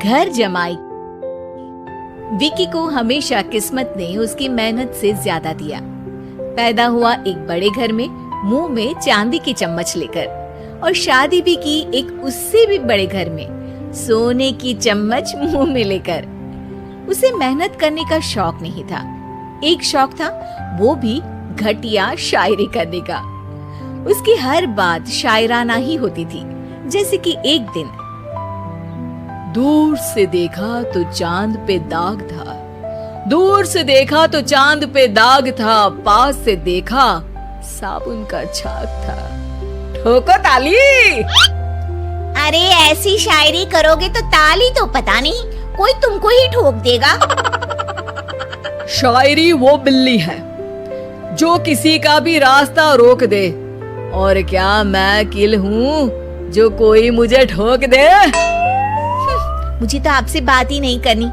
घर जमाई। विकी को हमेशा किस्मत ने उसकी मेहनत से ज्यादा दिया। पैदा हुआ एक बड़े घर में, मुंह में चांदी की चम्मच लेकर, और शादी भी की एक उससे भी बड़े घर में, सोने की चम्मच मुंह में लेकर। उसे मेहनत करने का शौक नहीं था, एक शौक था, वो भी घटिया शायरी करने का। उसकी हर बात शायराना ही होती थी। जैसे कि एक दिन, दूर से देखा तो चांद पे दाग था, दूर से देखा तो चांद पे दाग था, पास से देखा साबुन का छाग था। ठोको ताली। अरे ऐसी शायरी करोगे तो ताली तो पता नहीं, कोई तुमको ही ठोक देगा। शायरी वो बिल्ली है जो किसी का भी रास्ता रोक दे, और क्या मैं किल हूँ जो कोई मुझे ठोक दे। मुझे तो आपसे बात ही नहीं करनी।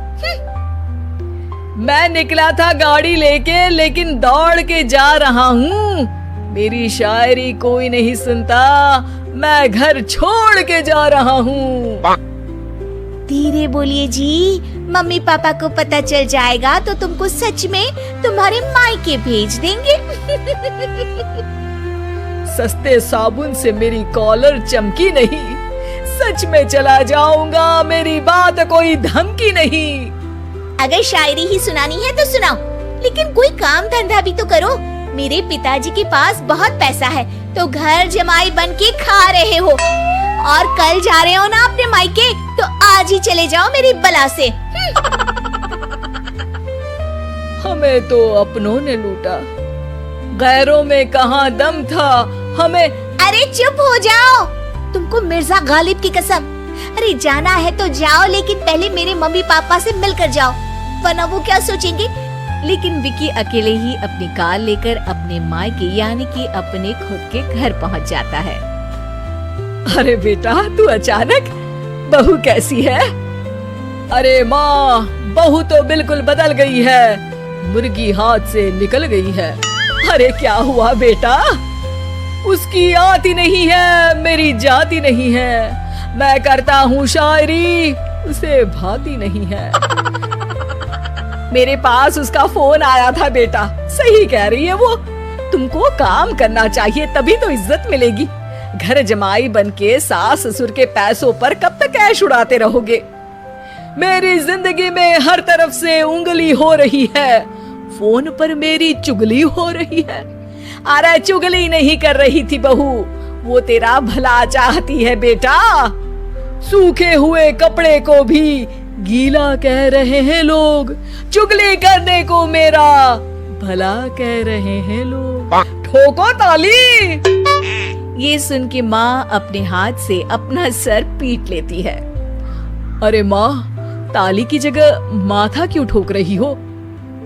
मैं निकला था गाड़ी लेके, लेकिन दौड़ के जा रहा हूँ। मेरी शायरी कोई नहीं सुनता, मैं घर छोड़ के जा रहा हूँ। धीरे बोलिए जी, मम्मी पापा को पता चल जाएगा तो तुमको सच में तुम्हारे मायके भेज देंगे। सस्ते साबुन से मेरी कॉलर चमकी नहीं, सच में चला जाऊंगा, मेरी बात कोई धमकी नहीं। अगर शायरी ही सुनानी है तो सुनाओ, लेकिन कोई काम धंधा भी तो करो। मेरे पिताजी के पास बहुत पैसा है, तो घर जमाई बन के खा रहे हो, और कल जा रहे हो ना अपने मायके, तो आज ही चले जाओ मेरी बला से। हमें तो अपनों ने लूटा, गैरों में कहाँ दम था हमें। अरे चुप हो जाओ, तुमको मिर्जा गालिब की कसम। अरे जाना है तो जाओ, लेकिन पहले मेरे मम्मी पापा से मिलकर जाओ, वरना वो क्या सोचेंगे। लेकिन विकी अकेले ही अपनी कार लेकर अपने मायके यानी कि अपने खुद के घर पहुंच जाता है। अरे बेटा, तू अचानक, बहू कैसी है? अरे माँ, बहू तो बिल्कुल बदल गई है, मुर्गी हाथ से निकल गई है। अरे क्या हुआ बेटा? उसकी आती नहीं है, मेरी जाती नहीं है, मैं करता हूँ शायरी, उसे भाती नहीं है। मेरे पास उसका फोन आया था बेटा, सही कह रही है वो, तुमको काम करना चाहिए तभी तो इज्जत मिलेगी। घर जमाई बनके सास ससुर के पैसों पर कब तक ऐश उड़ाते रहोगे? मेरी जिंदगी में हर तरफ से उंगली हो रही है, फोन पर मेरी चुगली हो रही है। अरे चुगली नहीं कर रही थी बहू, वो तेरा भला चाहती है बेटा। सूखे हुए कपड़े को भी गीला कह रहे हैं लोग, चुगली करने को मेरा भला कह रहे हैं लोग। ठोको ताली। ये सुन के माँ अपने हाथ से अपना सर पीट लेती है। अरे माँ, ताली की जगह माथा क्यों ठोक रही हो?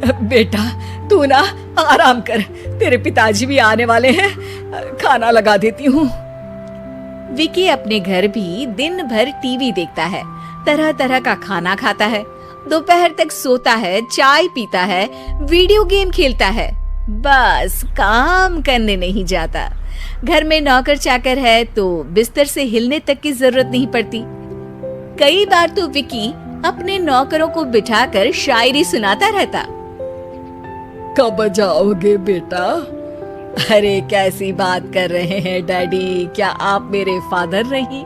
बेटा तू ना आराम कर, तेरे पिताजी भी आने वाले हैं, खाना लगा देती हूँ। विकी अपने घर भी दिन भर टीवी देखता है, तरह तरह का खाना खाता है, दोपहर तक सोता है, चाय पीता है, वीडियो गेम खेलता है, बस काम करने नहीं जाता। घर में नौकर चाकर है तो बिस्तर से हिलने तक की जरूरत नहीं पड़ती। कई बार तो विकी अपने नौकरों को बिठाकर शायरी सुनाता रहता। कब जाओगे बेटा? अरे कैसी बात कर रहे हैं डैडी, क्या आप मेरे फादर नहीं?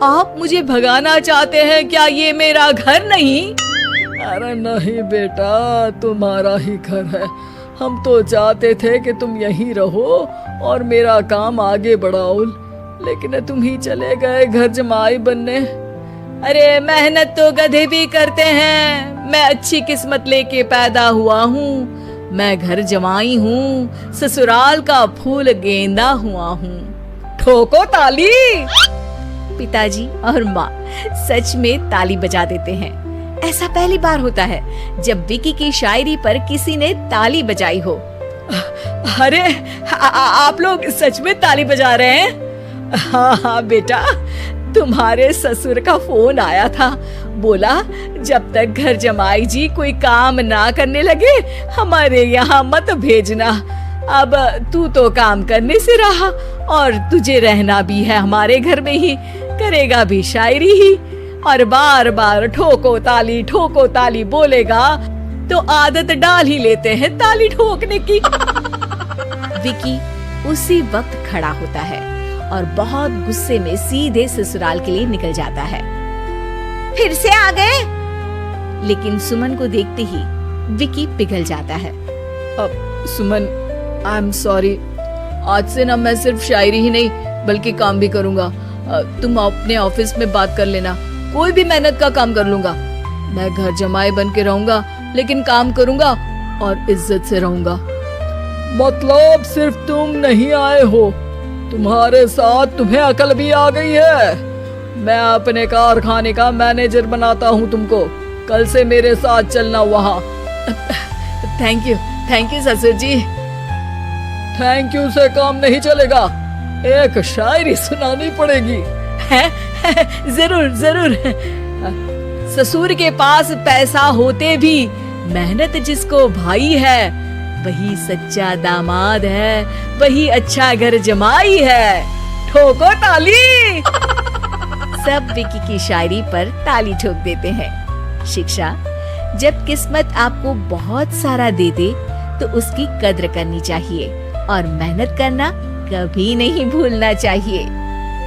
आप मुझे भगाना चाहते हैं क्या? ये मेरा घर नहीं। अरे नहीं बेटा, तुम्हारा ही घर है, हम तो चाहते थे कि तुम यहीं रहो और मेरा काम आगे बढ़ाओ, लेकिन तुम ही चले गए घर जमाई बनने। अरे मेहनत तो गधे भी करते हैं, मैं अच्छी किस्मत लेके पैदा हुआ हूँ, मैं घर जमाई हूँ, ससुराल का फूल गेंदा हुआ हूँ। ठोको ताली। पिताजी और माँ सच में ताली बजा देते हैं। ऐसा पहली बार होता है जब विकी की शायरी पर किसी ने ताली बजाई हो। अरे आप लोग सच में ताली बजा रहे हैं? हाँ बेटा, तुम्हारे ससुर का फोन आया था, बोला जब तक घर जमाई जी कोई काम ना करने लगे हमारे यहाँ मत भेजना। अब तू तो काम करने से रहा और तुझे रहना भी है हमारे घर में ही, करेगा भी शायरी ही। और बार बार ठोको ताली बोलेगा तो आदत डाल ही लेते हैं ताली ठोकने की। विकी उसी वक्त खड़ा होता है और बहुत गुस्से में सीधे ससुराल के लिए निकल जाता है। फिर से आ गए? लेकिन सुमन को देखते ही विकी पिघल जाता है। अब सुमन, आई एम सॉरी, आज से ना मैं सिर्फ शायरी ही नहीं बल्कि काम भी करूंगा। तुम अपने ऑफिस में बात कर लेना, कोई भी मेहनत का काम कर लूंगा। मैं घर जमाई बन के रहूंगा लेकिन काम करूंगा और इज्जत से रहूंगा। मतलब सिर्फ तुम नहीं आए हो, तुम्हारे साथ तुम्हें अकल भी आ गई है। मैं अपने कारखाने का मैनेजर बनाता हूँ तुमको, कल से मेरे साथ चलना वहाँ। थैंक यू ससुर जी। थैंक यू से काम नहीं चलेगा, एक शायरी सुनानी पड़ेगी। जरूर। ससुर के पास पैसा होते भी मेहनत जिसको भाई है, वही सच्चा दामाद है, वही अच्छा घर जमाई है। ठोको ताली। सब विकी की शायरी पर ताली ठोक देते हैं। शिक्षा, जब किस्मत आपको बहुत सारा दे दे तो उसकी कद्र करनी चाहिए और मेहनत करना कभी नहीं भूलना चाहिए।